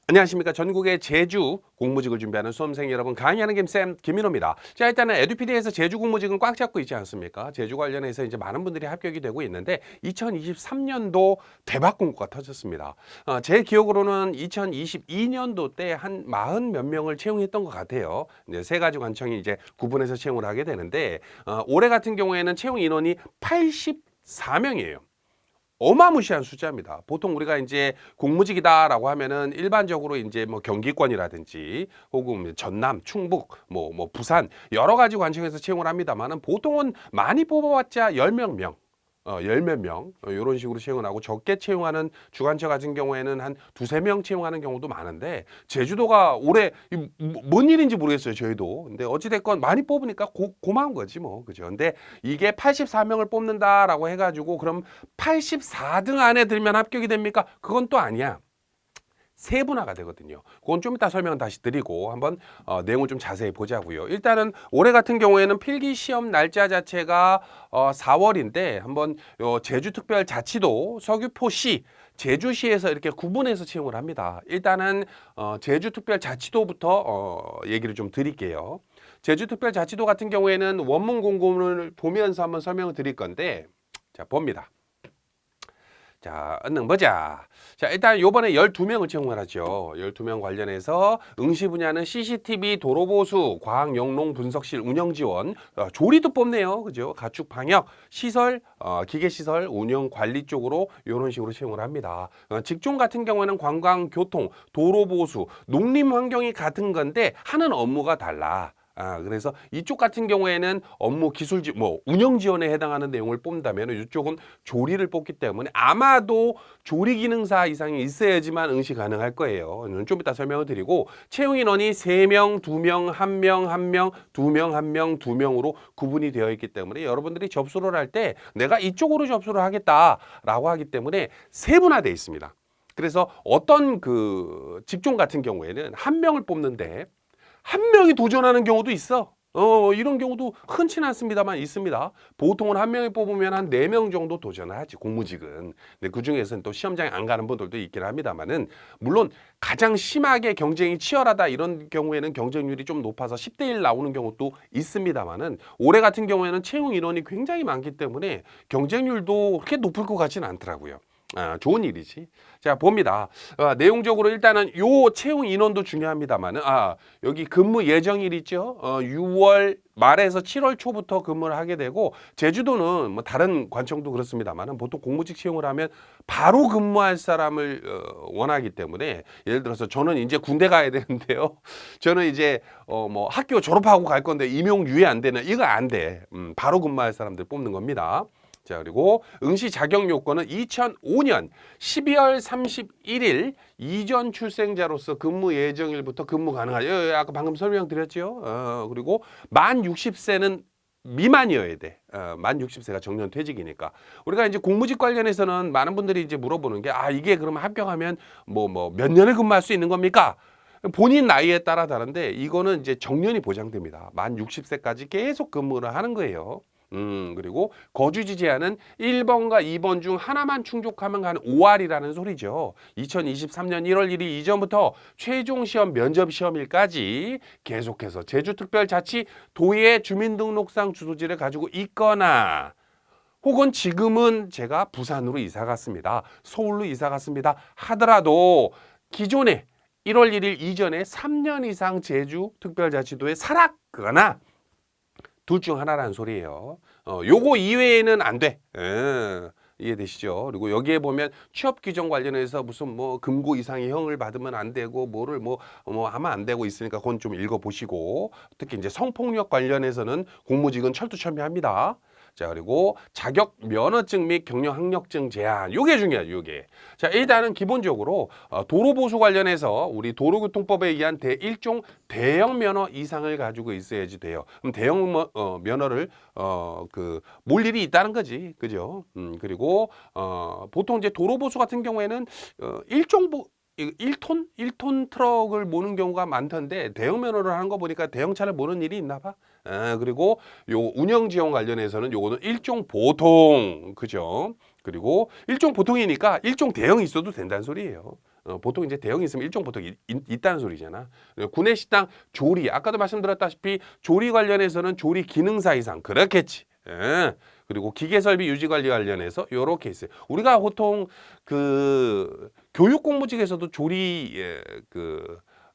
안녕하십니까. 전국의 제주 공무직을 준비하는 수험생 여러분, 강의하는 김쌤 김민호입니다. 자, 일단은 에듀피디에서 제주 공무직은 꽉 잡고 있지 않습니까? 제주 관련해서 이제 많은 분들이 합격이 되고 있는데 2023년도 대박 공고가 터졌습니다. 제 기억으로는 2022년도 때 한 40 몇 명을 채용했던 것 같아요. 이제 세 가지 관청이 이제 구분해서 채용을 하게 되는데 올해 같은 경우에는 채용 인원이 84명이에요. 어마무시한 숫자입니다. 보통 우리가 이제 공무직이다라고 하면은 일반적으로 이제 뭐 경기권이라든지 혹은 전남, 충북, 뭐 부산 여러 가지 관청에서 채용을 합니다만은 보통은 많이 뽑아봤자 10명 명. 열 몇 명, 이런 식으로 채용을 하고 적게 채용하는 주관처 같은 경우에는 한 두세 명 채용하는 경우도 많은데 제주도가 올해 뭔 일인지 모르겠어요, 저희도. 근데 어찌됐건 많이 뽑으니까 고마운 거지 뭐. 그죠? 근데 이게 84명을 뽑는다라고 해가지고 그럼 84등 안에 들면 합격이 됩니까? 그건 또 아니야. 세분화가 되거든요. 그건 좀 이따 설명 다시 드리고 한번 내용을 좀 자세히 보자고요. 일단은 올해 같은 경우에는 필기 시험 날짜 자체가 4월인데 한번 제주특별자치도 서귀포시 제주시에서 이렇게 구분해서 채용을 합니다. 일단은 제주특별자치도부터 얘기를 좀 드릴게요. 제주특별자치도 같은 경우에는 원문 공고문을 보면서 한번 설명을 드릴 건데 자 봅니다. 자, 얼른 보자. 자, 일단 요번에 12명을 채용을 하죠. 12명 관련해서 응시 분야는 CCTV, 도로보수, 과학영농 분석실 운영 지원, 조리도 뽑네요. 그죠? 가축 방역, 시설, 기계시설, 운영 관리 쪽으로 이런 식으로 채용을 합니다. 직종 같은 경우에는 관광, 교통, 도로보수, 농림 환경이 같은 건데 하는 업무가 달라. 그래서 이쪽 같은 경우에는 업무 기술 운영 지원에 해당하는 내용을 뽑는다면 이쪽은 조리를 뽑기 때문에 아마도 조리 기능사 이상이 있어야지만 응시 가능할 거예요. 좀 이따 설명을 드리고 채용 인원이 3명, 2명, 1명, 1명, 2명, 1명, 2명으로 구분이 되어 있기 때문에 여러분들이 접수를 할 때 내가 이쪽으로 접수를 하겠다라고 하기 때문에 세분화되어 있습니다. 그래서 어떤 그 직종 같은 경우에는 1명을 뽑는데 1명이 도전하는 경우도 있어. 이런 경우도 흔치는 않습니다만 있습니다. 보통은 1명이 뽑으면 한 4명 정도 도전을 하지, 공무직은. 근데 그 중에서는 또 시험장에 안 가는 분들도 있긴 합니다만은, 물론 가장 심하게 경쟁이 치열하다 이런 경우에는 경쟁률이 좀 높아서 10대 1 나오는 경우도 있습니다만은, 올해 같은 경우에는 채용 인원이 굉장히 많기 때문에 경쟁률도 그렇게 높을 것 같지는 않더라고요. 좋은 일이지. 자, 봅니다. 내용적으로 일단은 요 채용 인원도 중요합니다만은, 여기 근무 예정일 있죠? 6월 말에서 7월 초부터 근무를 하게 되고, 제주도는 뭐 다른 관청도 그렇습니다만은 보통 공무직 채용을 하면 바로 근무할 사람을 원하기 때문에, 예를 들어서 저는 이제 군대 가야 되는데요. 저는 이제 뭐 학교 졸업하고 갈 건데 임용 유예 안 되는, 이거 안 돼. 바로 근무할 사람들 뽑는 겁니다. 자, 그리고 응시 자격 요건은 2005년 12월 31일 이전 출생자로서 근무 예정일부터 근무 가능하죠. 아까 방금 설명드렸죠. 그리고 만 60세는 미만이어야 돼. 만 60세가 정년 퇴직이니까. 우리가 이제 공무직 관련해서는 많은 분들이 이제 물어보는 게, 이게 그러면 합격하면 뭐 몇 년을 근무할 수 있는 겁니까? 본인 나이에 따라 다른데 이거는 이제 정년이 보장됩니다. 만 60세까지 계속 근무를 하는 거예요. 그리고 거주지 제한은 1번과 2번 중 하나만 충족하면 한 5알이라는 소리죠. 2023년 1월 1일 이전부터 최종 시험 면접 시험일까지 계속해서 제주특별자치 도의 주민등록상 주소지를 가지고 있거나 혹은 지금은 제가 부산으로 이사 갔습니다. 서울로 이사 갔습니다. 하더라도 기존에 1월 1일 이전에 3년 이상 제주특별자치도에 살았거나 둘 중 하나라는 소리예요. 요거 이외에는 안 돼. 이해되시죠? 그리고 여기에 보면 취업 규정 관련해서 무슨 뭐 금고 이상의 형을 받으면 안 되고 뭐를 뭐 하면 안 되고 있으니까 그건 좀 읽어보시고, 특히 이제 성폭력 관련해서는 공무직은 철두철미합니다. 자, 그리고 자격 면허증 및 경력 학력증 제한, 요게 중요하죠. 요게. 자, 일단은 기본적으로 도로보수 관련해서 우리 도로교통법에 의한 일종 대형 면허 이상을 가지고 있어야지 돼요. 그럼 대형 면허를 몰 일이 있다는 거지, 그죠? 그리고 보통 이제 도로보수 같은 경우에는 일종 1톤? 1톤 트럭을 모는 경우가 많던데 대형 면허를 하는 거 보니까 대형차를 모는 일이 있나 봐. 그리고 요 운영 지원 관련해서는 요거는 일종 보통, 그죠? 그리고 일종 보통이니까 일종 대형이 있어도 된다는 소리예요. 보통 이제 대형이 있으면 일종 보통 있다는 소리잖아. 구내식당 조리, 아까도 말씀드렸다시피 조리 관련해서는 조리 기능사 이상 그렇겠지. 예. 그리고 기계설비 유지관리 관련해서 요렇게 있어요. 우리가 보통 그 교육공무직에서도 조리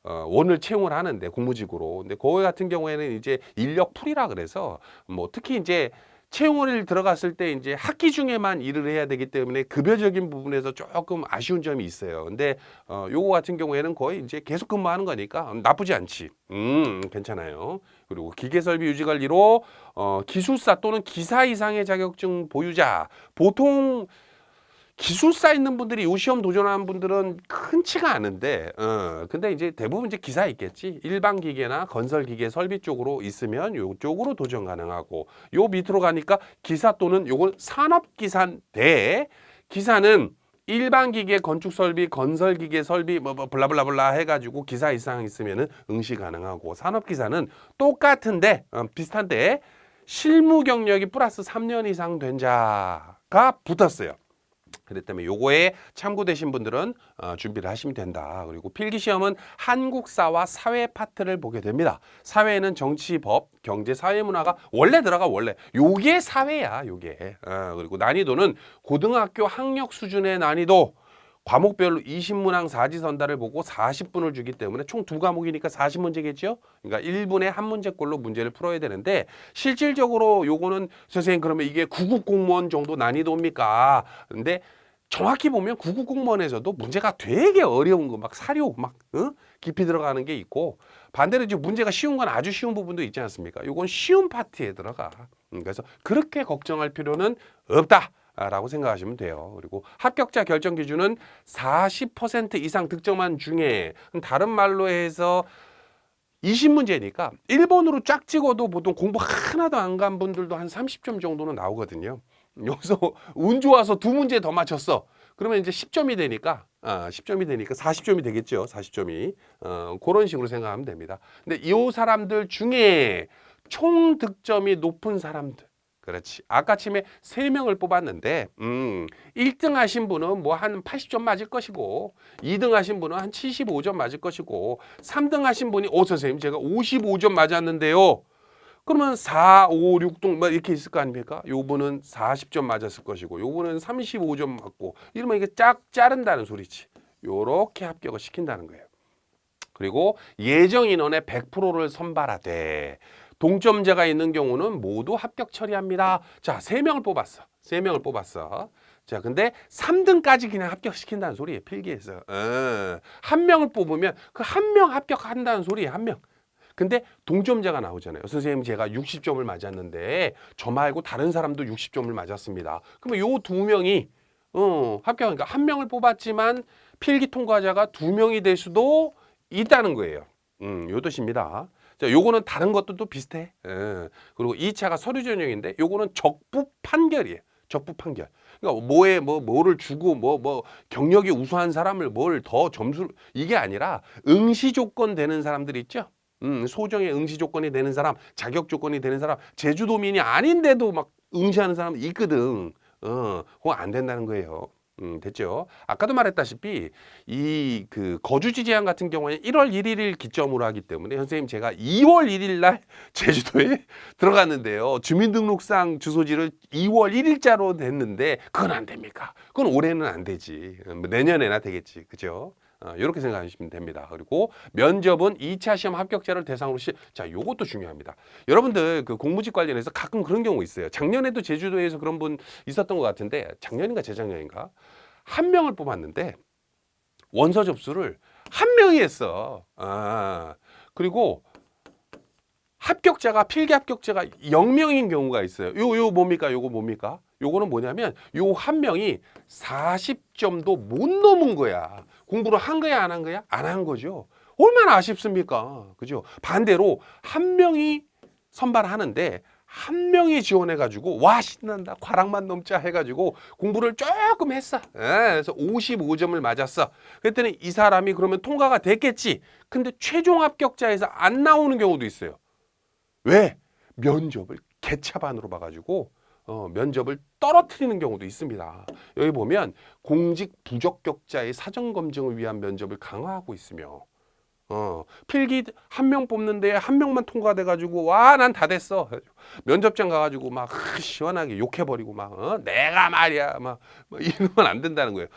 원을 채용을 하는데 공무직으로. 근데 그거 같은 경우에는 이제 인력 풀이라 그래서 뭐 특히 이제 채용을 들어갔을 때 이제 학기 중에만 일을 해야 되기 때문에 급여적인 부분에서 조금 아쉬운 점이 있어요. 근데 요거 같은 경우에는 거의 이제 계속 근무하는 거니까 나쁘지 않지. 괜찮아요. 그리고 기계설비 유지관리로 기술사 또는 기사 이상의 자격증 보유자. 보통 기술사 있는 분들이 요 시험 도전하는 분들은 흔치가 않은데, 근데 이제 대부분 이제 기사 있겠지. 일반 기계나 건설 기계 설비 쪽으로 있으면 요쪽으로 도전 가능하고, 요 밑으로 가니까 기사 또는 요건 산업기사인데, 기사는 일반 기계, 건축 설비, 건설 기계 설비, 블라블라블라 해가지고 기사 이상 있으면은 응시 가능하고, 산업기사는 똑같은데, 비슷한데, 실무 경력이 플러스 3년 이상 된 자가 붙었어요. 그렇기 때문에 요거에 참고되신 분들은 준비를 하시면 된다. 그리고 필기시험은 한국사와 사회 파트를 보게 됩니다. 사회는 정치, 법, 경제, 사회문화가 원래 들어가 원래. 요게 사회야, 요게. 그리고 난이도는 고등학교 학력 수준의 난이도 과목별로 20문항 사지선다를 보고 40분을 주기 때문에 총 2과목이니까 40문제겠죠? 그러니까 1분에 1문제꼴로 문제를 풀어야 되는데 실질적으로 요거는 선생님 그러면 이게 9급 공무원 정도 난이도입니까? 근데 정확히 보면 9급 공무원에서도 문제가 되게 어려운 거 막 사료 막 깊이 들어가는 게 있고 반대로 이제 문제가 쉬운 건 아주 쉬운 부분도 있지 않습니까? 요건 쉬운 파트에 들어가. 그래서 그렇게 걱정할 필요는 없다. 라고 생각하시면 돼요. 그리고 합격자 결정 기준은 40% 이상 득점한 중에 다른 말로 해서 20문제니까 1번으로 쫙 찍어도 보통 공부 하나도 안 간 분들도 한 30점 정도는 나오거든요. 여기서 운 좋아서 2문제 더 맞췄어. 그러면 이제 10점이 되니까 10점이 되니까 40점이 되겠죠. 40점이. 그런 식으로 생각하면 됩니다. 근데 이 사람들 중에 총 득점이 높은 사람들 그렇지. 아까 침에 3명을 뽑았는데 1등 하신 분은 뭐 한 80점 맞을 것이고 2등 하신 분은 한 75점 맞을 것이고 3등 하신 분이 선생님 제가 55점 맞았는데요. 그러면 4, 5, 6등 뭐 이렇게 있을 거 아닙니까? 요분은 40점 맞았을 것이고 요분은 35점 맞고 이러면 이게 짝 자른다는 소리지. 요렇게 합격을 시킨다는 거예요. 그리고 예정 인원의 100%를 선발하되 동점자가 있는 경우는 모두 합격 처리합니다. 자, 3명을 뽑았어. 3명을 뽑았어. 자, 근데 3등까지 그냥 합격시킨다는 소리예요. 필기에서. 1명을 뽑으면 그 1명 합격한다는 소리예요. 1명. 근데 동점자가 나오잖아요. 선생님 제가 60점을 맞았는데 저 말고 다른 사람도 60점을 맞았습니다. 그러면 요 2명이 합격하니까 1명을 뽑았지만 필기 통과자가 2명이 될 수도 있다는 거예요. 요 뜻입니다. 자, 요거는 다른 것들도 비슷해. 그리고 2차가 서류 전형인데 요거는 적부 판결이에요. 적부 판결. 그러니까 뭐를 주고 경력이 우수한 사람을 뭘 더 점수를 이게 아니라 응시 조건 되는 사람들 있죠. 소정의 응시 조건이 되는 사람, 자격 조건이 되는 사람, 제주도민이 아닌데도 막 응시하는 사람 있거든. 그거 안 된다는 거예요. 됐죠? 아까도 말했다시피 이 그 거주지 제한 같은 경우에 1월 1일을 기점으로 하기 때문에 선생님 제가 2월 1일 날 제주도에 들어갔는데요. 주민등록상 주소지를 2월 1일자로 냈는데 그건 안 됩니까? 그건 올해는 안 되지. 내년에나 되겠지. 그죠? 이렇게 생각하시면 됩니다. 그리고 면접은 2차 시험 합격자를 대상으로 자, 요것도 중요합니다. 여러분들 그 공무직 관련해서 가끔 그런 경우 있어요. 작년에도 제주도에서 그런 분 있었던 것 같은데 작년인가 재작년인가 1명을 뽑았는데 원서 접수를 1명이 했어. 그리고 합격자가 필기 합격자가 0명인 경우가 있어요. 요 뭡니까? 요거 뭡니까? 요거는 뭐냐면 요 1명이 40점도 못 넘은 거야. 공부를 한 거야, 안 한 거야? 안 한 거죠. 얼마나 아쉽습니까? 그죠? 반대로 1명이 선발하는데 1명이 지원해가지고 와 신난다 과락만 넘자 해가지고 공부를 조금 했어. 그래서 55점을 맞았어. 그랬더니 이 사람이 그러면 통과가 됐겠지. 근데 최종 합격자에서 안 나오는 경우도 있어요. 왜? 면접을 개차반으로 봐가지고 면접을 떨어뜨리는 경우도 있습니다. 여기 보면 공직 부적격자의 사전 검증을 위한 면접을 강화하고 있으며 필기 한 명 뽑는데 한 명만 통과돼 가지고 와 난 다 됐어. 면접장 가 가지고 막 시원하게 욕해 버리고 막 내가 말이야 막 이러면 안 된다는 거예요.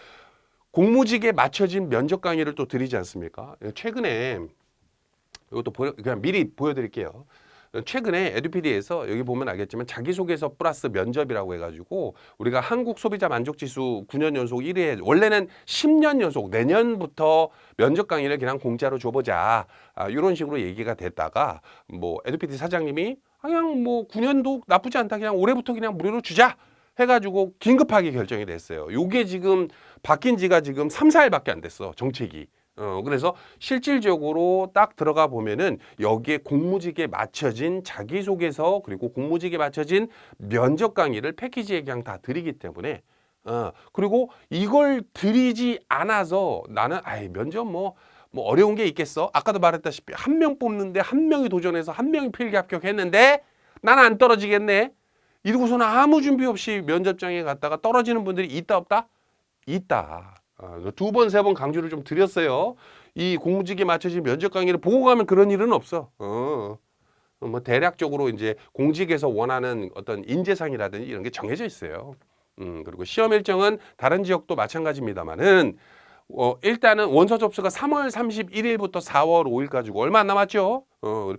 공무직에 맞춰진 면접 강의를 또 드리지 않습니까? 최근에 이것도 그냥 미리 보여드릴게요. 최근에 에듀피디에서 여기 보면 알겠지만 자기소개서 플러스 면접이라고 해가지고 우리가 한국 소비자 만족지수 9년 연속 1위에 원래는 10년 연속 내년부터 면접 강의를 그냥 공짜로 줘보자 이런 식으로 얘기가 됐다가 뭐 에듀피디 사장님이 그냥 뭐 9년도 나쁘지 않다 그냥 올해부터 그냥 무료로 주자 해가지고 긴급하게 결정이 됐어요. 요게 지금 바뀐 지가 지금 3, 4일밖에 안 됐어 정책이. 그래서 실질적으로 딱 들어가 보면은 여기에 공무직에 맞춰진 자기소개서 그리고 공무직에 맞춰진 면접 강의를 패키지에 그냥 다 드리기 때문에 그리고 이걸 드리지 않아서 나는 면접 뭐 어려운 게 있겠어? 아까도 말했다시피 한 명 뽑는데 한 명이 도전해서 한 명이 필기 합격했는데 나는 안 떨어지겠네. 이러고서는 아무 준비 없이 면접장에 갔다가 떨어지는 분들이 있다 없다? 있다. 두 번, 세 번 강조를 좀 드렸어요. 이 공무직에 맞춰진 면접 강의를 보고 가면 그런 일은 없어. 뭐 대략적으로 이제 공직에서 원하는 어떤 인재상이라든지 이런 게 정해져 있어요. 그리고 시험 일정은 다른 지역도 마찬가지입니다만은 일단은 원서 접수가 3월 31일부터 4월 5일까지고 얼마 안 남았죠?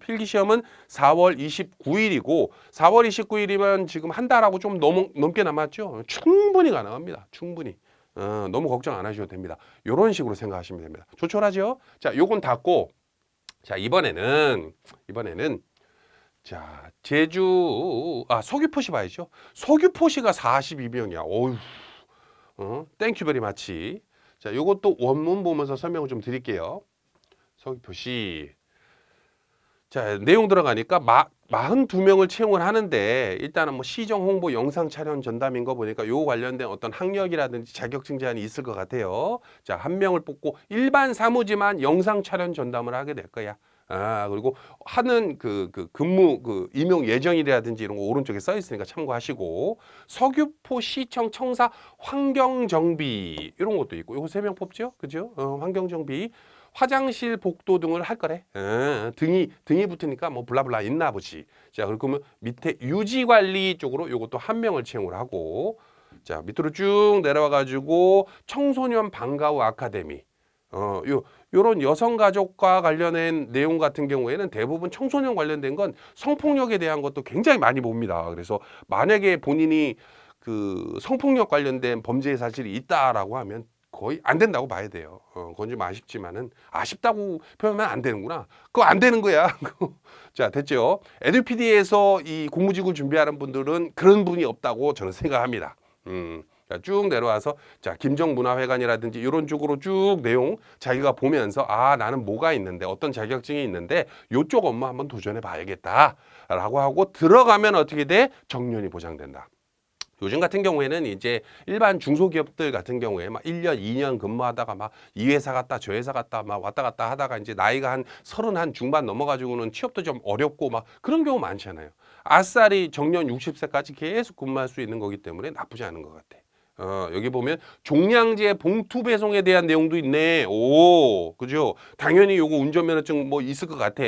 필기 시험은 4월 29일이고 4월 29일이면 지금 한 달하고 좀 넘게 남았죠? 충분히 가능합니다. 충분히. 너무 걱정 안 하셔도 됩니다. 이런 식으로 생각하시면 됩니다. 조촐하죠? 자, 요건 닫고 자, 이번에는 자, 제주 서귀포시 봐야죠. 서귀포시가 42명이야. 어휴. 땡큐 베리 마치. 자, 요것도 원문 보면서 설명을 좀 드릴게요. 서귀포시. 자, 내용 들어가니까 42명을 채용을 하는데 일단은 뭐 시정 홍보 영상 촬영 전담인 거 보니까 요 관련된 어떤 학력이라든지 자격증 제한이 있을 것 같아요. 자, 한 명을 뽑고 일반 사무지만 영상 촬영 전담을 하게 될 거야. 그리고 하는 근무 임용 예정이라든지 이런 거 오른쪽에 써 있으니까 참고하시고 서귀포시청 청사 환경정비 이런 것도 있고 요거 3명 뽑죠. 그죠? 환경정비 화장실 복도 등을 할 거래. 등이 붙으니까 뭐 블라블라 있나 보지. 자, 그러면 밑에 유지관리 쪽으로 요것도 한 명을 채용을 하고 자, 밑으로 쭉 내려와 가지고 청소년 방과 후 아카데미. 요런 여성가족과 관련된 내용 같은 경우에는 대부분 청소년 관련된 건 성폭력에 대한 것도 굉장히 많이 봅니다. 그래서 만약에 본인이 그 성폭력 관련된 범죄 사실이 있다라고 하면 거의 안 된다고 봐야 돼요. 그건 좀 아쉽지만은 아쉽다고 표현하면 안 되는구나. 그거 안 되는 거야. 자, 됐죠? 에듀피디에서 이 공무직을 준비하는 분들은 그런 분이 없다고 저는 생각합니다. 자, 쭉 내려와서 자, 김정문화회관이라든지 이런 쪽으로 쭉 내용 자기가 보면서 나는 뭐가 있는데 어떤 자격증이 있는데 요쪽 업무 한번 도전해 봐야겠다라고 하고 들어가면 어떻게 돼? 정년이 보장된다. 요즘 같은 경우에는 이제 일반 중소기업들 같은 경우에 막 1년, 2년 근무하다가 막 이 회사 갔다 저 회사 갔다 막 왔다 갔다 하다가 이제 나이가 한 30 중반 넘어가지고는 취업도 좀 어렵고 막 그런 경우 많잖아요. 아싸리 정년 60세까지 계속 근무할 수 있는 거기 때문에 나쁘지 않은 것 같아. 여기 보면 종량제 봉투 배송에 대한 내용도 있네. 오, 그죠? 당연히 요거 운전면허증 뭐 있을 것 같아.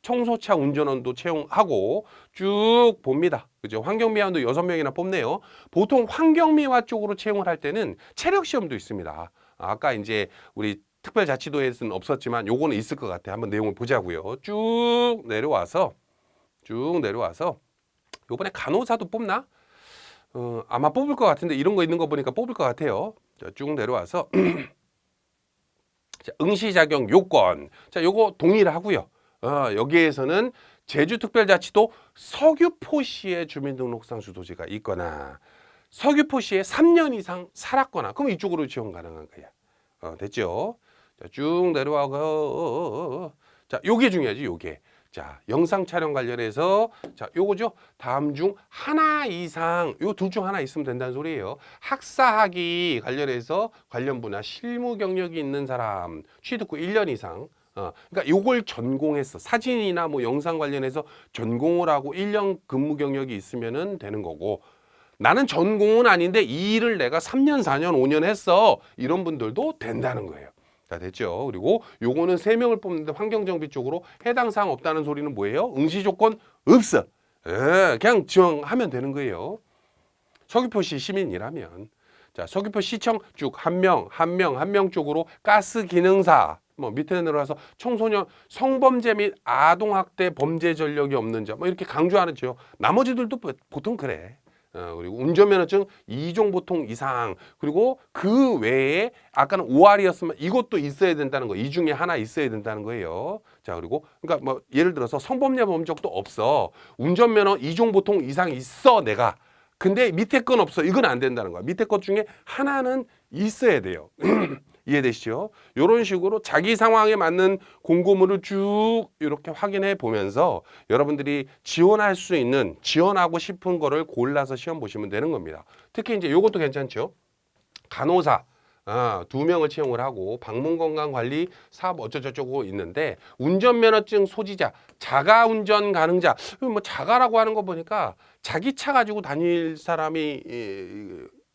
청소차 운전원도 채용하고 쭉 봅니다. 그죠? 환경미화원도 6명이나 뽑네요. 보통 환경미화 쪽으로 채용을 할 때는 체력 시험도 있습니다. 아까 이제 우리 특별자치도에서는 없었지만 요거는 있을 것 같아. 한번 내용을 보자고요. 쭉 내려와서 요번에 간호사도 뽑나? 아마 뽑을 것 같은데 이런 거 있는 거 보니까 뽑을 것 같아요. 자, 쭉 내려와서 자, 응시 자격 요건. 자, 요거 동일하고요. 여기에서는 제주특별자치도 서귀포시의 주민등록상 주소지가 있거나 서귀포시에 3년 이상 살았거나 그럼 이쪽으로 지원 가능한 거야. 됐죠? 자, 쭉 내려와서 자, 요게 중요하지, 요게. 자, 영상 촬영 관련해서 자, 요거죠. 다음 중 하나 이상, 요 둘 중 하나 있으면 된다는 소리예요. 학사학위 관련해서 관련 분야 실무 경력이 있는 사람, 취득 후 1년 이상. 그러니까 요걸 전공했어. 사진이나 뭐 영상 관련해서 전공을 하고 1년 근무 경력이 있으면은 되는 거고. 나는 전공은 아닌데 이 일을 내가 3년, 4년, 5년 했어. 이런 분들도 된다는 거예요. 자, 됐죠? 그리고 요거는 3명을 뽑는데 환경정비 쪽으로 해당 사항 없다는 소리는 뭐예요? 응시 조건 없어. 예, 그냥 지원하면 되는 거예요. 서귀포시 시민이라면. 자, 서귀포 시청 쭉 한 명 쪽으로 가스 기능사, 뭐 밑에 내려와서 청소년 성범죄 및 아동학대 범죄 전력이 없는 자, 뭐 이렇게 강조하죠. 나머지들도 보통 그래. 그리고 운전면허증 2종 보통 이상, 그리고 그 외에 아까는 5알이었으면 이것도 있어야 된다는 거, 이 중에 하나 있어야 된다는 거예요. 자, 그리고 그러니까 뭐 예를 들어서 성범죄 본 적도 없어. 운전면허 2종 보통 이상 있어 내가. 근데 밑에 건 없어. 이건 안 된다는 거야. 밑에 것 중에 하나는 있어야 돼요. 이해되시죠? 이런 식으로 자기 상황에 맞는 공고문을 쭉 이렇게 확인해 보면서 여러분들이 지원할 수 있는, 지원하고 싶은 거를 골라서 시험 보시면 되는 겁니다. 특히 이제 요것도 괜찮죠? 간호사. 2명을 채용을 하고 방문건강관리 사업 어쩌고저쩌고 있는데 운전면허증 소지자, 자가운전 가능자, 뭐 자가라고 하는 거 보니까 자기 차 가지고 다닐 사람이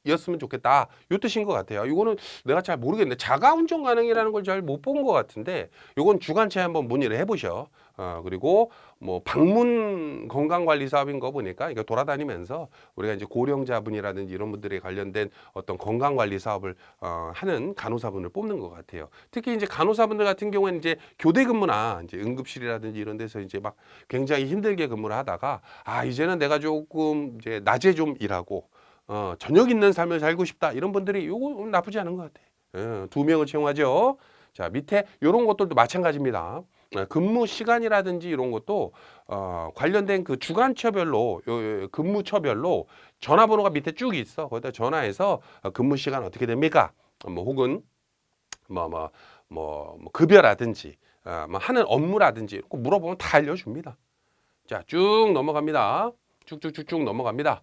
였으면 좋겠다. 요 뜻인 것 같아요. 이거는 내가 잘 모르겠는데 자가운전 가능이라는 걸 잘 못 본 것 같은데 요건 주간체 한번 문의를 해보셔. 그리고 뭐 방문 건강관리 사업인 거 보니까 이거 돌아다니면서 우리가 이제 고령자분이라든지 이런 분들에 관련된 어떤 건강관리 사업을 하는 간호사분을 뽑는 것 같아요. 특히 이제 간호사분들 같은 경우에는 이제 교대 근무나 이제 응급실이라든지 이런 데서 이제 막 굉장히 힘들게 근무를 하다가 이제는 내가 조금 이제 낮에 좀 일하고 저녁 있는 삶을 살고 싶다. 이런 분들이 요거 나쁘지 않은 것 같아. 2명을 채용하죠. 자, 밑에 이런 것들도 마찬가지입니다. 근무 시간이라든지 이런 것도 관련된 그 주간처별로 근무처별로 전화번호가 밑에 쭉 있어. 거기다 전화해서 근무 시간 어떻게 됩니까? 뭐 혹은 뭐 급여라든지 뭐 하는 업무라든지 이렇게 물어보면 다 알려줍니다. 자, 쭉 넘어갑니다. 쭉쭉쭉쭉 넘어갑니다.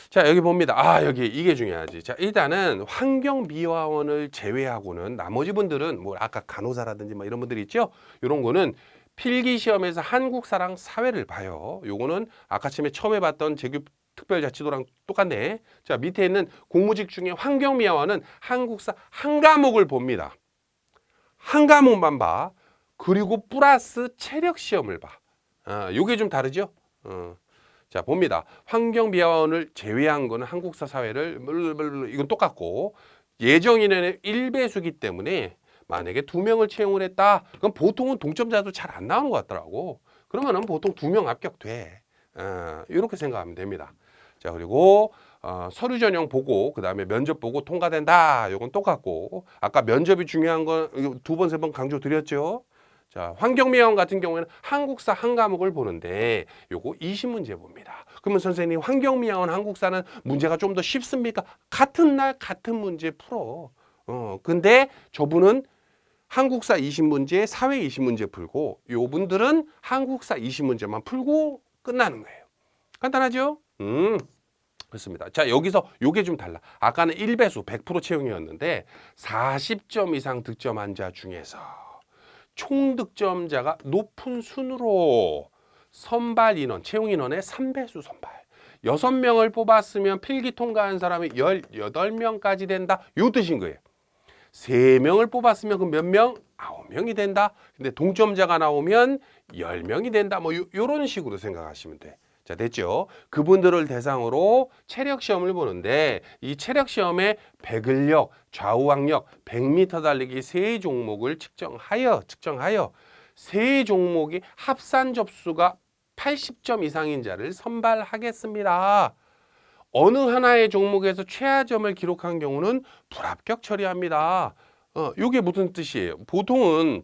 자, 여기 봅니다. 여기 이게 중요하지. 자, 일단은 환경미화원을 제외하고는 나머지 분들은 뭐 아까 간호사라든지 뭐 이런 분들이 있죠. 이런 거는 필기 시험에서 한국사랑 사회를 봐요. 요거는 아까 처음에 봤던 재규 특별자치도랑 똑같네. 자, 밑에 있는 공무직 중에 환경미화원은 한국사 한 과목을 봅니다. 한 과목만 봐. 그리고 플러스 체력 시험을 봐. 요게 좀 다르죠? 자, 봅니다. 환경미화원을 제외한 거는 한국사 사회를 이건 똑같고 예정인원의 1배수기 때문에 만약에 2명을 채용을 했다. 그럼 보통은 동점자도 잘 안 나오는 것 같더라고. 그러면은 보통 2명 합격돼. 이렇게 생각하면 됩니다. 자, 그리고 서류 전형 보고 그다음에 면접 보고 통과된다. 이건 똑같고 아까 면접이 중요한 건 2번, 3번 강조 드렸죠. 자, 환경미화원 같은 경우에는 한국사 한 과목을 보는데 요거 20문제 봅니다. 그러면 선생님 환경미화원 한국사는 문제가 좀 더 쉽습니까? 같은 날 같은 문제 풀어. 근데 저분은 한국사 20문제, 사회 20문제 풀고 요분들은 한국사 20문제만 풀고 끝나는 거예요. 간단하죠? 그렇습니다. 자, 여기서 요게 좀 달라. 아까는 1배수 100% 채용이었는데 40점 이상 득점한 자 중에서 총 득점자가 높은 순으로 선발 인원, 채용 인원의 3배수 선발. 6명을 뽑았으면 필기 통과한 사람이 18명까지 된다. 요 뜻인 거예요. 3명을 뽑았으면 그 몇 명? 9명이 된다. 근데 동점자가 나오면 10명이 된다. 뭐 요런 식으로 생각하시면 돼. 자, 됐죠? 그분들을 대상으로 체력 시험을 보는데 이 체력 시험에 배근력, 좌우항력, 100m 달리기 3종목을 측정하여 3종목이 합산 접수가 80점 이상인 자를 선발하겠습니다. 어느 하나의 종목에서 최하점을 기록한 경우는 불합격 처리합니다. 이게 무슨 뜻이에요? 보통은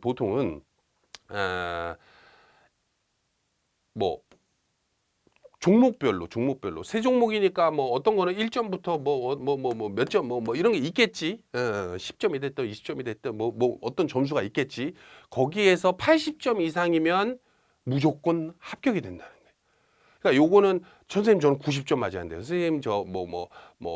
뭐 종목별로 세 종목이니까 뭐 어떤 거는 1점부터 몇 점 뭐 이런 게 있겠지. 10점이 됐든 20점이 됐든 뭐 어떤 점수가 있겠지. 거기에서 80점 이상이면 무조건 합격이 된다는 거예요. 그러니까 요거는 선생님 저는 90점 맞아야 한대요. 선생님 저 뭐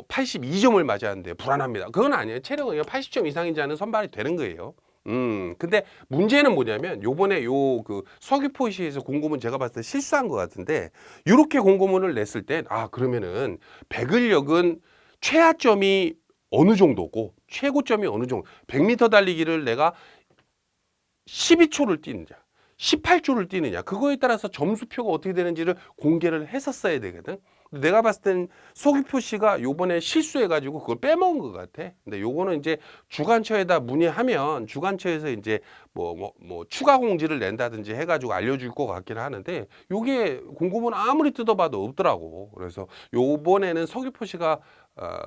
82점을 맞아야 한대요. 불안합니다. 그건 아니에요. 체력은 80점 이상인 자는 선발이 되는 거예요. 근데 문제는 뭐냐면 요번에 요 그 서귀포시에서 공고문 제가 봤을 때 실수한 것 같은데 요렇게 공고문을 냈을 때 그러면은 백을역은 최하점이 어느 정도고 최고점이 어느 정도 100m 달리기를 내가 12초를 뛰느냐 18초를 뛰느냐 그거에 따라서 점수표가 어떻게 되는지를 공개를 했었어야 되거든. 내가 봤을 땐 서귀포시가 요번에 실수해가지고 그걸 빼먹은 것 같아. 근데 요거는 이제 주관처에다 문의하면 주관처에서 이제 뭐 추가 공지를 낸다든지 해가지고 알려줄 것 같긴 하는데 요게 공고문 아무리 뜯어봐도 없더라고. 그래서 요번에는 서귀포시가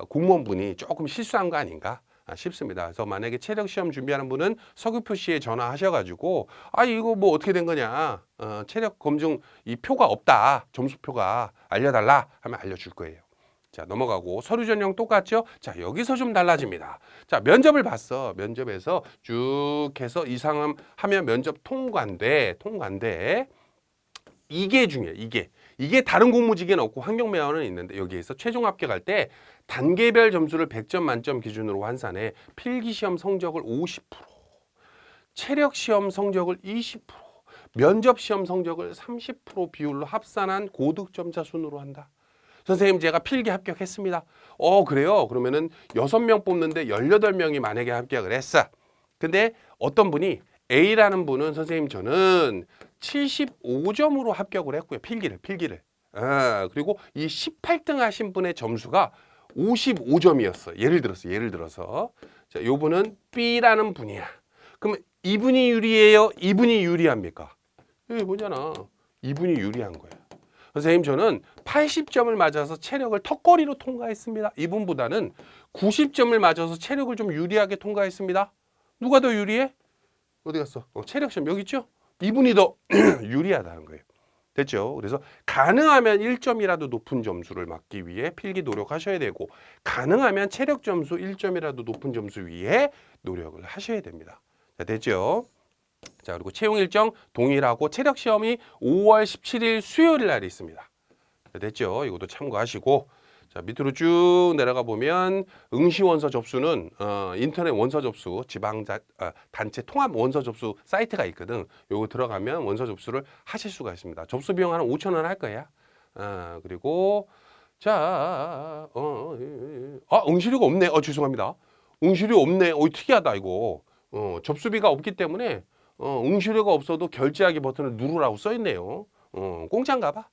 공무원분이 조금 실수한 거 아닌가 싶습니다. 그래서 만약에 체력 시험 준비하는 분은 서귀포시에 전화하셔가지고 이거 뭐 어떻게 된 거냐 체력 검증 이 표가 없다 점수표가 알려달라 하면 알려줄 거예요. 자 넘어가고 서류 전형 똑같죠? 자 여기서 좀 달라집니다. 자 면접을 봤어. 면접에서 쭉 해서 이 상황 하면 면접 통과인데 이게 중요해. 이게 다른 공무직에는 없고 환경매화는 있는데 여기에서 최종 합격할 때 단계별 점수를 100점 만점 기준으로 환산해 필기시험 성적을 50%, 체력시험 성적을 20%, 면접시험 성적을 30% 비율로 합산한 고득점자 순으로 한다. 선생님 제가 필기 합격했습니다. 그래요? 그러면은 6명 뽑는데 18명이 만약에 합격을 했어. 근데 어떤 분이 A라는 분은 선생님 저는 75점으로 합격을 했고요. 필기를. 그리고 이 18등 하신 분의 점수가 55점이었어. 예를 들어서. 자, 요분은 B라는 분이야. 그럼 이분이 유리해요? 이분이 유리합니까? 여기 보잖아. 이분이 유리한 거야. 선생님 저는 80점을 맞아서 체력을 턱걸이로 통과했습니다. 이분보다는 90점을 맞아서 체력을 좀 유리하게 통과했습니다. 누가 더 유리해? 어디 갔어? 체력 시험 여기 있죠? 이분이 더 유리하다는 거예요. 됐죠? 그래서 가능하면 1점이라도 높은 점수를 맞기 위해 필기 노력하셔야 되고 가능하면 체력 점수 1점이라도 높은 점수 위에 노력을 하셔야 됩니다. 자, 됐죠? 자, 그리고 채용 일정 동일하고 체력 시험이 5월 17일 수요일 날에 있습니다. 자, 됐죠? 이것도 참고하시고 자, 밑으로 쭉 내려가 보면 응시 원서 접수는 인터넷 원서 접수 단체 통합 원서 접수 사이트가 있거든. 요거 들어가면 원서 접수를 하실 수가 있습니다. 접수 비용 한 5,000원 할 거야. 그리고 자, 응시료가 없네. 죄송합니다. 응시료 없네. 특이하다 이거. 접수비가 없기 때문에 응시료가 없어도 결제하기 버튼을 누르라고 써 있네요. 공짜인가 봐.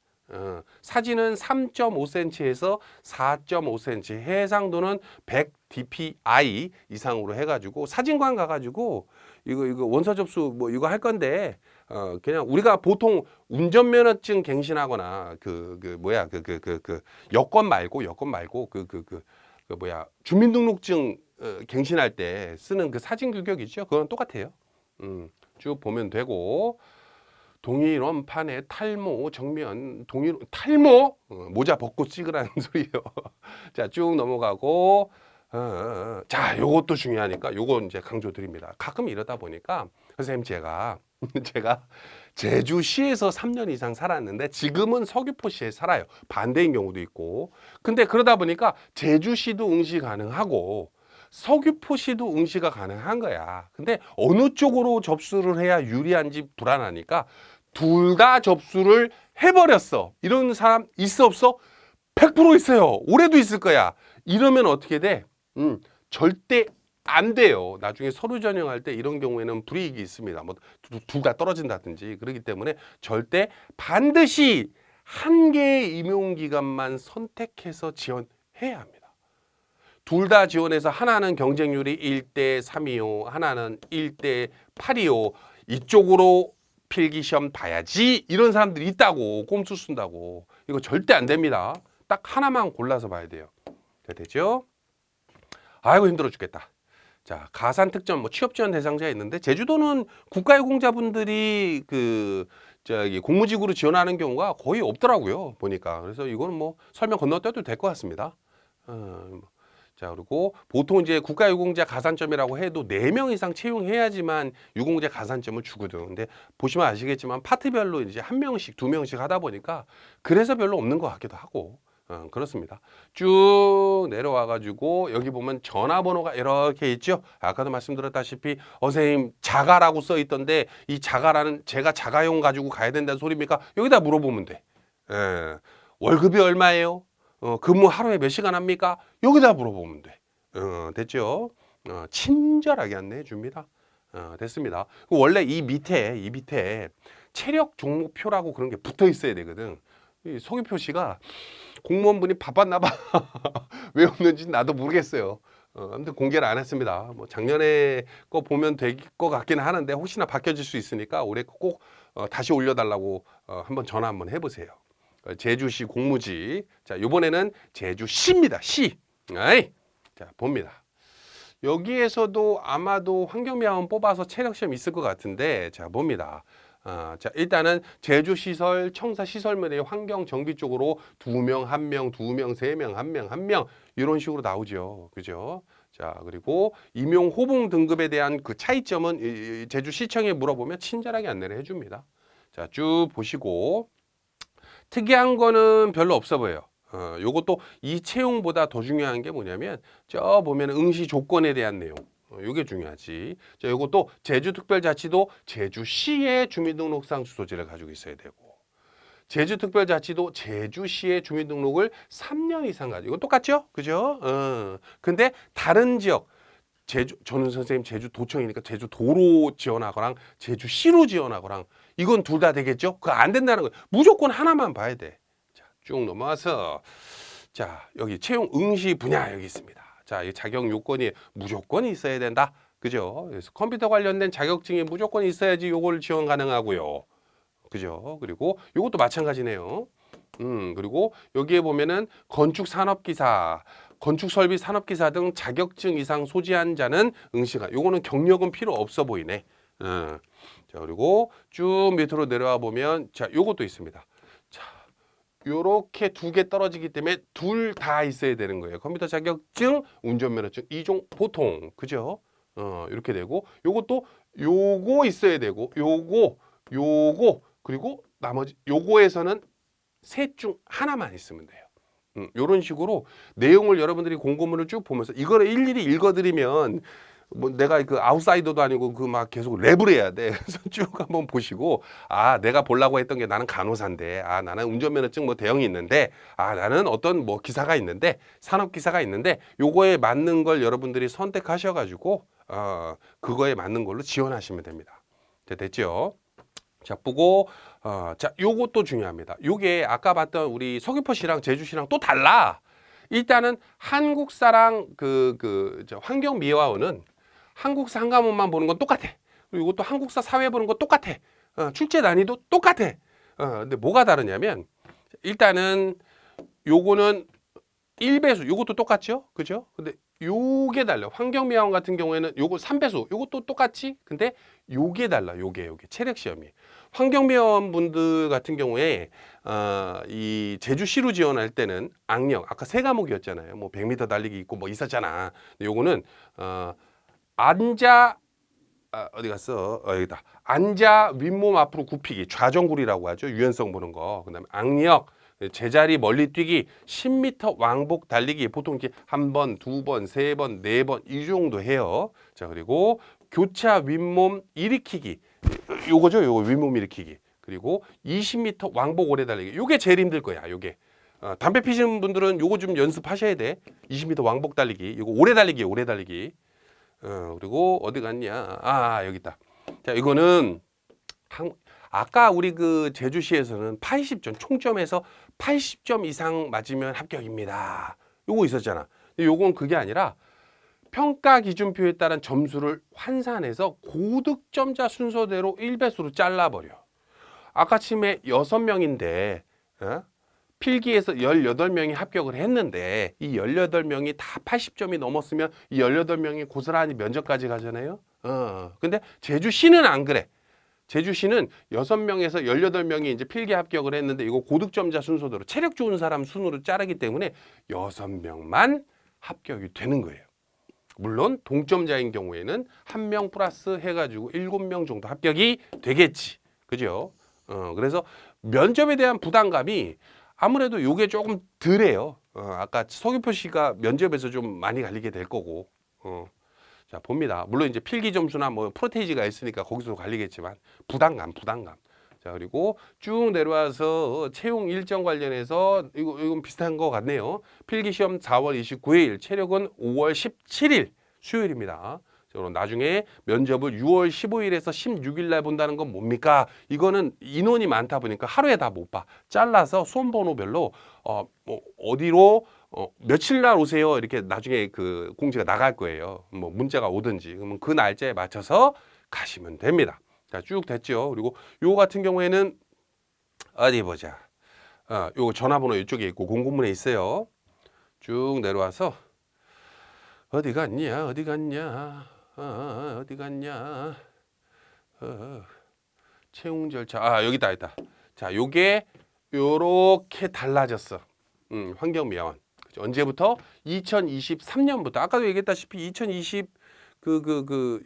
사진은 3.5cm에서 4.5cm, 해상도는 100 dpi 이상으로 해가지고 사진관 가가지고 이거 원서 접수 뭐 이거 할 건데 그냥 우리가 보통 운전면허증 갱신하거나 여권 말고 주민등록증 갱신할 때 쓰는 그 사진 규격 있죠? 그건 똑같아요. 쭉 보면 되고. 동일 원판에 탈모 정면 탈모 모자 벗고 찍으라는 소리예요. 자, 쭉 넘어가고 자, 요것도 중요하니까 요거 이제 강조 드립니다. 가끔 이러다 보니까 선생님 제가 제주시에서 3년 이상 살았는데 지금은 서귀포시에 살아요. 반대인 경우도 있고. 근데 그러다 보니까 제주시도 응시 가능하고 서귀포시도 응시가 가능한 거야. 근데 어느 쪽으로 접수를 해야 유리한지 불안하니까 둘 다 접수를 해버렸어. 이런 사람 있어 없어? 100% 있어요. 올해도 있을 거야. 이러면 어떻게 돼? 절대 안 돼요. 나중에 서류 전형할 때 이런 경우에는 불이익이 있습니다. 뭐 둘 다 떨어진다든지. 그렇기 때문에 절대 반드시 한 개의 임용기관만 선택해서 지원해야 합니다. 둘 다 지원해서 하나는 경쟁률이 1대 3이요. 하나는 1대 8이요. 이쪽으로 필기시험 봐야지. 이런 사람들이 있다고. 꼼수 쓴다고. 이거 절대 안 됩니다. 딱 하나만 골라서 봐야 돼요. 자, 되죠? 아이고 힘들어 죽겠다. 자, 가산 특전 취업 지원 대상자 있는데 제주도는 국가유공자분들이 공무직으로 지원하는 경우가 거의 없더라고요. 보니까. 그래서 이거는 뭐 설명 건너뛰어도 될 것 같습니다. 자, 그리고 보통 이제 국가유공자 가산점이라고 해도 4명 이상 채용해야지만 유공자 가산점을 주거든. 근데 보시면 아시겠지만 파트별로 이제 1명씩, 2명씩 하다 보니까 그래서 별로 없는 것 같기도 하고. 그렇습니다. 쭉 내려와 가지고 여기 보면 전화번호가 이렇게 있죠. 아까도 말씀드렸다시피 선생님 자가라고 써 있던데 이 자가라는 제가 자가용 가지고 가야 된다는 소리입니까? 여기다 물어보면 돼. 예. 월급이 얼마예요? 근무 하루에 몇 시간 합니까? 여기다 물어보면 돼. 됐죠? 친절하게 안내해 줍니다. 됐습니다. 원래 이 밑에 체력 종목표라고 그런 게 붙어 있어야 되거든. 이 소개표 시가 공무원분이 바빴나 봐. 왜 없는지 나도 모르겠어요. 아무튼 공개를 안 했습니다. 뭐 작년에 거 보면 될 것 같기는 하는데 혹시나 바뀌어질 수 있으니까 올해 꼭 다시 올려달라고 한번 전화 한번 해보세요. 제주시 공무지. 자, 이번에는 제주시입니다. 시. 아이. 자, 봅니다. 여기에서도 아마도 환경미화원 뽑아서 체력시험 있을 것 같은데, 자, 봅니다. 자, 일단은 제주시설, 청사시설물의 환경정비 쪽으로 2명, 1명, 2명, 3명, 1명, 1명, 이런 식으로 나오죠. 그죠? 자, 그리고 임용 호봉 등급에 대한 그 차이점은 제주시청에 물어보면 친절하게 안내를 해줍니다. 자, 쭉 보시고, 특이한 거는 별로 없어 보여요. 요것도 이 채용보다 더 중요한 게 뭐냐면 저 보면 응시 조건에 대한 내용. 요게 중요하지. 자, 요것도 제주특별자치도 제주시의 주민등록상 주소지를 가지고 있어야 되고 제주특별자치도 제주시의 주민등록을 3년 이상 가지고 이건 똑같죠? 그죠? 근데 다른 지역 저는 선생님 제주도청이니까 제주도로 지원하거랑 제주시로 지원하거랑 이건 둘 다 되겠죠? 그거 안 된다는 거예요. 무조건 하나만 봐야 돼. 자, 쭉 넘어와서 자, 여기 채용 응시 분야 여기 있습니다. 자, 이 자격 요건이 무조건 있어야 된다. 그죠? 그래서 컴퓨터 관련된 자격증이 무조건 있어야지 요걸 지원 가능하고요. 그죠? 그리고 요것도 마찬가지네요. 그리고 여기에 보면은 건축산업기사, 건축설비산업기사 등 자격증 이상 소지한 자는 응시가. 요거는 경력은 필요 없어 보이네. 자, 그리고 쭉 밑으로 내려와 보면 자, 요것도 있습니다. 자, 요렇게 2개 떨어지기 때문에 둘 다 있어야 되는 거예요. 컴퓨터 자격증, 운전면허증, 이종 보통. 그죠? 이렇게 되고 요것도 요거 있어야 되고 요거 그리고 나머지 요거에서는 셋 중 하나만 있으면 돼요. 이런 식으로 내용을 여러분들이 공고문을 쭉 보면서 이거를 일일이 읽어드리면 뭐 내가 그 아웃사이더도 아니고 그 막 계속 랩을 해야 돼. 그래서 쭉 한번 보시고 내가 보려고 했던 게 나는 간호사인데 나는 운전면허증 뭐 대형이 있는데 나는 어떤 뭐 기사가 있는데 산업기사가 있는데 요거에 맞는 걸 여러분들이 선택하셔가지고 그거에 맞는 걸로 지원하시면 됩니다. 됐죠? 자, 보고 자, 요것도 중요합니다. 요게 아까 봤던 우리 서귀포시랑 제주시랑 또 달라. 일단은 한국사랑 환경미화원은 한국사 한 과목만 보는 건 똑같아. 그리고 이것도 한국사 사회 보는 건 똑같아. 출제 난이도 똑같아. 근데 뭐가 다르냐면 일단은 요거는 1배수, 요것도 똑같죠? 그죠? 근데 요게 달라. 환경미화원 같은 경우에는 요거 3배수, 요것도 똑같지? 근데 요게 달라. 요게 체력시험이. 환경미화원 분들 같은 경우에 이 제주시로 지원할 때는 악력, 아까 3과목이었잖아요. 뭐 100m 달리기 있고 뭐 있었잖아. 근데 요거는 앉아 어디 갔어? 여기다. 앉아 윗몸 앞으로 굽히기, 좌정굴이라고 하죠. 유연성 보는 거. 그다음에 악력, 제자리 멀리 뛰기, 10m 왕복 달리기 보통 이렇게 1번, 2번, 3번, 4번 이 정도 해요. 자, 그리고 교차 윗몸 일으키기. 요거죠. 요거 윗몸 일으키기. 그리고 20m 왕복 오래 달리기. 요게 제일 힘들 거야. 요게. 담배 피시는 분들은 요거 좀 연습하셔야 돼. 20m 왕복 달리기. 요거 오래 달리기, 오래 달리기. 그리고 어디 갔냐? 여기 있다. 자, 이거는 아까 우리 그 제주시에서는 80점 총점에서 80점 이상 맞으면 합격입니다. 요거 있었잖아. 근데 요건 그게 아니라 평가 기준표에 따른 점수를 환산해서 고득점자 순서대로 1배수로 잘라버려. 아까 침에 6명인데 필기에서 18명이 합격을 했는데 이 18명이 다 80점이 넘었으면 이 18명이 고스란히 면접까지 가잖아요. 근데 제주시는 안 그래. 제주시는 6명에서 18명이 이제 필기 합격을 했는데 이거 고득점자 순서대로 체력 좋은 사람 순으로 자르기 때문에 6명만 합격이 되는 거예요. 물론 동점자인 경우에는 1명 플러스 해가지고 7명 정도 합격이 되겠지. 그죠? 그래서 면접에 대한 부담감이 아무래도 요게 조금 덜해요. 아까 서귀포 시가 면접에서 좀 많이 갈리게 될 거고. 자, 봅니다. 물론 이제 필기 점수나 뭐 프로테이지가 있으니까 거기서 갈리겠지만 부담감. 자, 그리고 쭉 내려와서 채용 일정 관련해서 이건 비슷한 거 같네요. 필기 시험 4월 29일, 체력은 5월 17일 수요일입니다. 그럼 나중에 면접을 6월 15일에서 16일 날 본다는 건 뭡니까? 이거는 인원이 많다 보니까 하루에 다 못 봐. 잘라서 수험번호별로 뭐 어디로 며칠 날 오세요. 이렇게 나중에 그 공지가 나갈 거예요. 뭐 문자가 오든지. 그러면 그 날짜에 맞춰서 가시면 됩니다. 자, 쭉 됐죠. 그리고 요 같은 경우에는 어디 보자. 요 전화번호 이쪽에 있고 공고문에 있어요. 쭉 내려와서 어디 갔냐? 어디 갔냐? 채용 절차. 여기다 있다. 자, 요게 요렇게 달라졌어. 환경미화원. 그죠? 언제부터? 2023년부터. 아까도 얘기했다시피 2020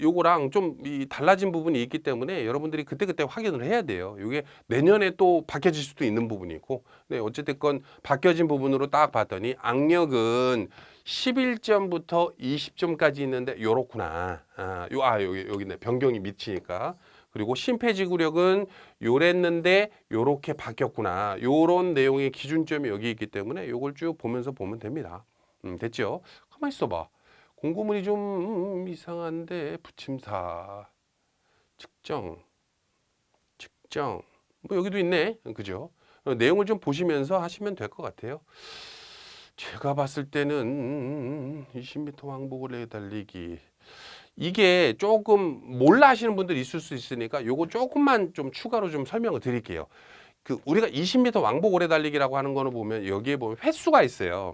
요거랑 좀 달라진 부분이 있기 때문에 여러분들이 그때그때 확인을 해야 돼요. 이게 내년에 또 바뀌어질 수도 있는 부분이고. 네, 어쨌든 바뀌어진 부분으로 딱 봤더니 악력은 11점부터 20점까지 있는데 요렇구나. 여기네. 변경이 미치니까. 그리고 심폐지구력은 요랬는데 요렇게 바뀌었구나. 요런 내용의 기준점이 여기 있기 때문에 요걸 쭉 보면서 보면 됩니다. 됐죠? 가만히 있어봐. 공고문이 좀 이상한데 부침사 측정 뭐 여기도 있네. 그죠? 내용을 좀 보시면서 하시면 될 것 같아요. 제가 봤을 때는 20m 왕복을 달리기 이게 조금 몰라 하시는 분들이 있을 수 있으니까 요거 조금만 좀 추가로 좀 설명을 드릴게요. 우리가 20m 왕복 오래 달리기라고 하는 거는 보면 여기에 보면 횟수가 있어요.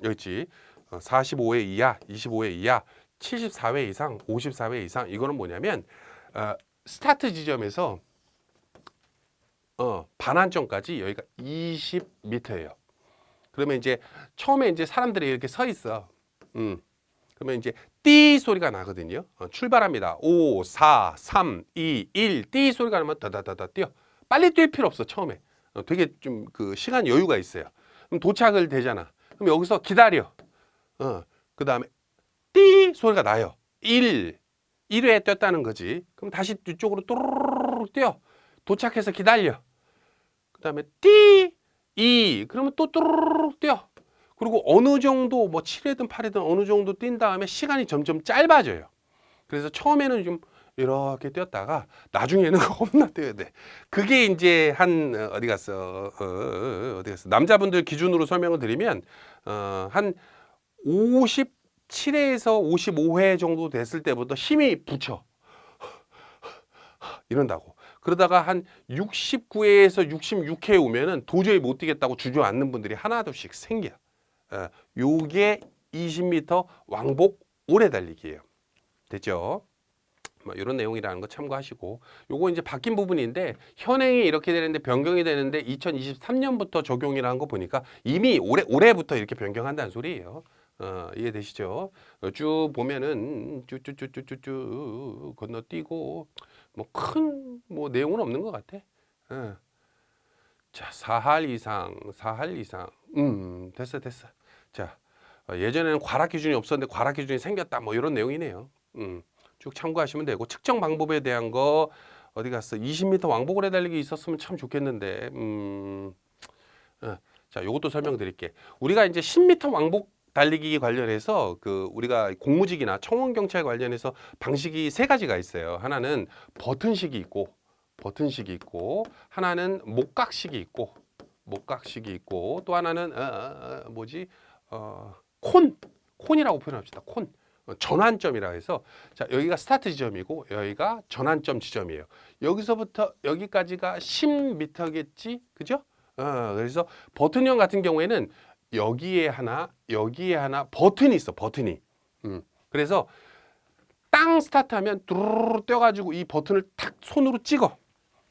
여기 45회 이하, 25회 이하, 74회 이상, 54회 이상. 이거는 뭐냐면 스타트 지점에서 반환점까지 여기가 20m예요. 그러면 이제 처음에 이제 사람들이 이렇게 서 있어. 그러면 이제 띠 소리가 나거든요. 출발합니다. 5, 4, 3, 2, 1. 띠 소리가 나면 다다다다 뛰어. 빨리 뛸 필요 없어. 처음에. 되게 좀 그 시간 여유가 있어요. 그럼 도착을 되잖아. 그럼 여기서 기다려. 그 다음에 띠 소리가 나요. 1회 뛰었다는 거지. 그럼 다시 이쪽으로 또르르르 뛰어. 도착해서 기다려. 그 다음에 띠 2. 그러면 또 또르르르 뛰어. 그리고 어느 정도 뭐 7회든 8회든 어느 정도 뛴 다음에 시간이 점점 짧아져요. 그래서 처음에는 좀 이렇게 뛰었다가 나중에는 겁나 뛰어야 돼. 그게 이제 한 어디 갔어? 남자분들 기준으로 설명을 드리면 한 57회에서 55회 정도 됐을 때부터 힘이 붙여. 이런다고. 그러다가 한 69회에서 66회에 오면은 도저히 못 뛰겠다고 주저앉는 분들이 하나둘씩 생겨. 요게 20m 왕복 오래 달리기예요. 됐죠? 뭐 이런 내용이라는 거 참고하시고, 요거 이제 바뀐 부분인데 현행이 이렇게 되는데 변경이 되는데 2023년부터 적용이라는 거 보니까 이미 올해부터 이렇게 변경한다는 소리예요. 이해되시죠? 쭉 보면은 쭉 건너뛰고 뭐 큰 뭐 내용은 없는 것 같아. 자, 4할 이상. 됐어. 자, 예전에는 과락 기준이 없었는데 과락 기준이 생겼다. 뭐 이런 내용이네요. 쭉 참고하시면 되고, 측정 방법에 대한 거 어디 갔어? 20m 왕복 오래 달리기 있었으면 참 좋겠는데. 자, 요것도 설명드릴게. 우리가 이제 10m 왕복 달리기 관련해서 우리가 공무직이나 청원 경찰 관련해서 방식이 세 가지가 있어요. 하나는 버튼식이 있고 하나는 목각식이 있고 또 하나는 콘이라고 표현합시다. 콘. 전환점이라 해서, 자, 여기가 스타트 지점이고 여기가 전환점 지점이에요. 여기서부터 여기까지가 10m겠지, 그죠? 그래서 버튼형 같은 경우에는 여기에 하나 버튼이 있어. 버튼이. 그래서 땅 스타트하면 뚜루루루 뛰어가지고 이 버튼을 탁 손으로 찍어.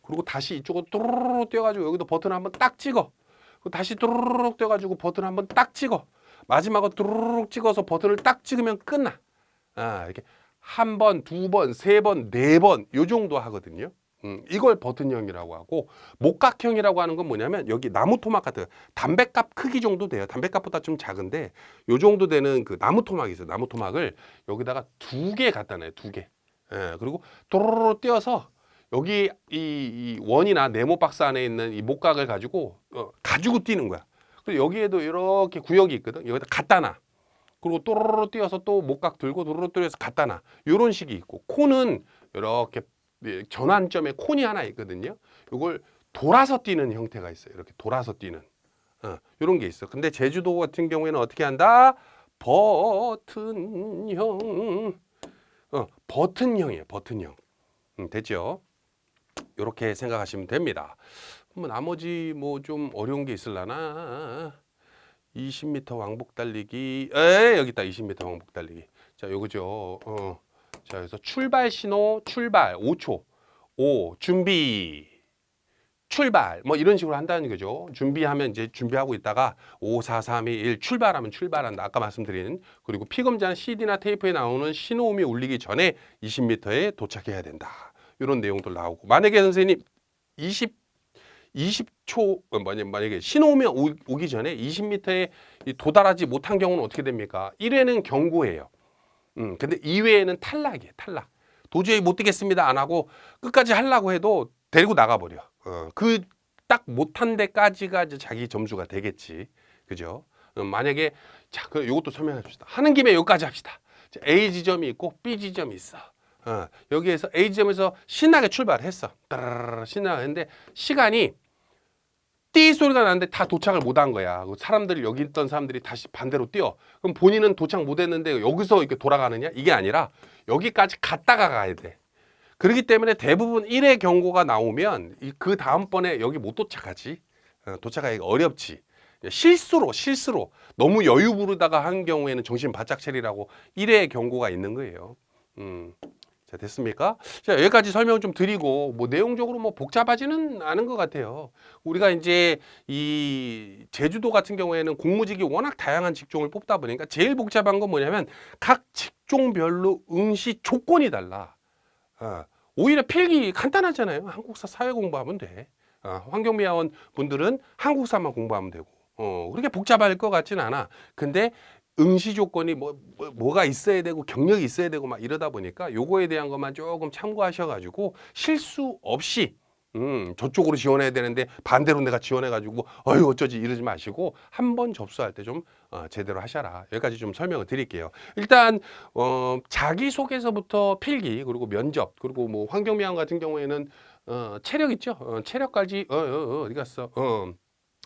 그리고 다시 이쪽으로 뚜루루루 뛰어가지고 여기도 버튼을 한번 딱 찍어. 그리고 다시 뚜루루루 뛰어가지고 버튼을 한번 딱 찍어. 마지막으로 뚜루루루 찍어서 버튼을 딱 찍으면 끝나. 이렇게 한 번, 두 번, 세 번, 네 번 요 정도 하거든요. 이걸 버튼형이라고 하고, 목각형이라고 하는 건 뭐냐면 여기 나무 토막 같은 담배갑 크기 정도 돼요. 담배갑보다 좀 작은데 요 정도 되는 그 나무 토막이 있어요. 나무 토막을 여기다가 2개 갖다 놔요. 2개. 예, 그리고 도로로 띄어서 여기 이 원이나 네모 박스 안에 있는 이 목각을 가지고 가지고 뛰는 거야. 그리고 여기에도 이렇게 구역이 있거든. 여기다 갖다 놔. 그리고 또로로 뛰어서 또 목각 들고 도로로 뛰어서 갖다 놔. 이런 식이 있고, 콘은 이렇게 전환점에 콘이 하나 있거든요. 이걸 돌아서 뛰는 형태가 있어요. 이렇게 돌아서 뛰는 이런 게 있어. 근데 제주도 같은 경우에는 어떻게 한다? 버튼형. 버튼형이에요. 버튼형. 됐죠? 이렇게 생각하시면 됩니다. 뭐 나머지 뭐 좀 어려운 게 있을라나? 20m 왕복 달리기. 여기 있다. 20m 왕복 달리기. 자, 요거죠. 자, 그래서 출발 신호, 출발 5초. 5, 준비, 출발. 뭐 이런 식으로 한다는 거죠. 준비하면 이제 준비하고 있다가 5, 4, 3, 2, 1 출발하면 출발한다. 아까 말씀드린. 그리고 피검자는 CD나 테이프에 나오는 신호음이 울리기 전에 20m에 도착해야 된다. 이런 내용들 나오고. 만약에 선생님 20초 만약에 신호음이 오기 전에 20m에 도달하지 못한 경우는 어떻게 됩니까? 1회는 경고예요. 근데 2회에는 탈락이에요. 탈락. 도저히 못 뛰겠습니다. 안 하고 끝까지 하려고 해도 데리고 나가버려. 그 딱 못한 데까지가 이제 자기 점수가 되겠지. 그죠? 만약에 자, 그 요것도 설명해 줍시다. 하는 김에 여기까지 합시다. A 지점이 있고 B 지점이 있어. 여기에서 A 지점에서 신나게 출발했어. 따라라라 신나게 했는데 시간이 띠 소리가 나는데 다 도착을 못한 거야. 사람들이 여기 있던 사람들이 다시 반대로 뛰어. 그럼 본인은 도착 못했는데 여기서 이렇게 돌아가느냐? 이게 아니라 여기까지 갔다가 가야 돼. 그렇기 때문에 대부분 1회 경고가 나오면 그 다음번에 여기 못 도착하지. 도착하기가 어렵지. 실수로 너무 여유 부르다가 한 경우에는 정신 바짝 차리라고 1회 경고가 있는 거예요. 자, 됐습니까? 자, 여기까지 설명 좀 드리고, 뭐 내용적으로 뭐 복잡하지는 않은 것 같아요. 우리가 이제 이 제주도 같은 경우에는 공무직이 워낙 다양한 직종을 뽑다 보니까 제일 복잡한 건 뭐냐면 각 직종별로 응시 조건이 달라. 오히려 필기 간단하잖아요. 한국사 사회 공부하면 돼. 환경미화원 분들은 한국사만 공부하면 되고, 그렇게 복잡할 것 같진 않아. 근데 응시 조건이 뭐가 있어야 되고 경력이 있어야 되고 막 이러다 보니까 요거에 대한 것만 조금 참고하셔가지고 실수 없이 저쪽으로 지원해야 되는데 반대로 내가 지원해가지고 어휴 어쩌지 이러지 마시고 한번 접수할 때 좀 제대로 하셔라. 여기까지 좀 설명을 드릴게요. 일단 자기소개서부터 필기 그리고 면접 그리고 뭐 환경미화원 같은 경우에는 체력 있죠. 체력까지 어디 갔어?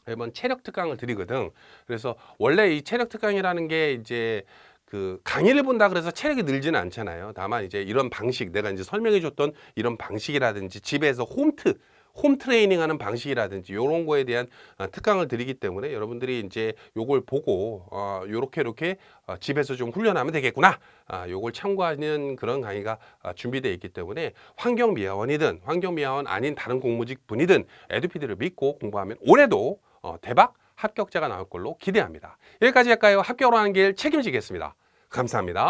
매번 체력 특강을 드리거든. 그래서 원래 이 체력 특강이라는 게 이제 그 강의를 본다 그래서 체력이 늘지는 않잖아요. 다만 이제 이런 방식 내가 이제 설명해 줬던 이런 방식이라든지 집에서 홈 트레이닝 하는 방식이라든지 이런 거에 대한 특강을 드리기 때문에 여러분들이 이제 요걸 보고 요렇게 집에서 좀 훈련하면 되겠구나. 요걸 참고하는 그런 강의가 준비되어 있기 때문에 환경미화원이든 환경미화원 아닌 다른 공무직 분이든 에듀피드를 믿고 공부하면 올해도 대박 합격자가 나올 걸로 기대합니다. 여기까지 할까요? 합격으로 하는 길 책임지겠습니다. 감사합니다.